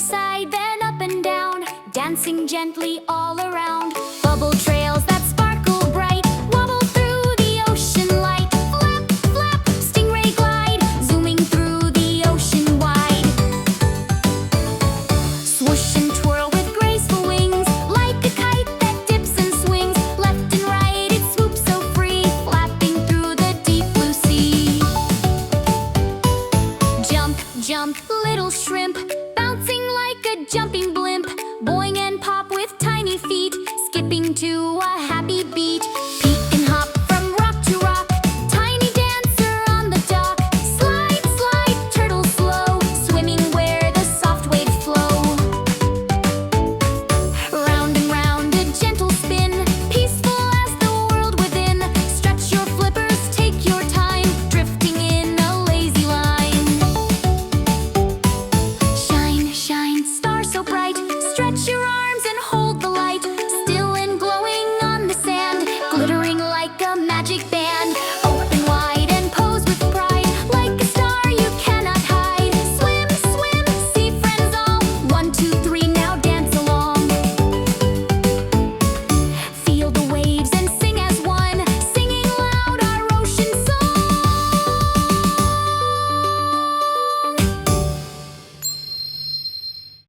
side, then up and down, dancing gently all around. Bubble trails that sparkle bright, wobble through the ocean light. Flap, flap, stingray glide, zooming through the ocean wide. Swoosh and twirl with graceful wings, like a kite that dips and swings. Left and right it swoops so free, flapping through the deep blue sea. Jump, jump, little shrimp, bouncing like a jumping blimp. Boing and pop with tiny feet, skipping to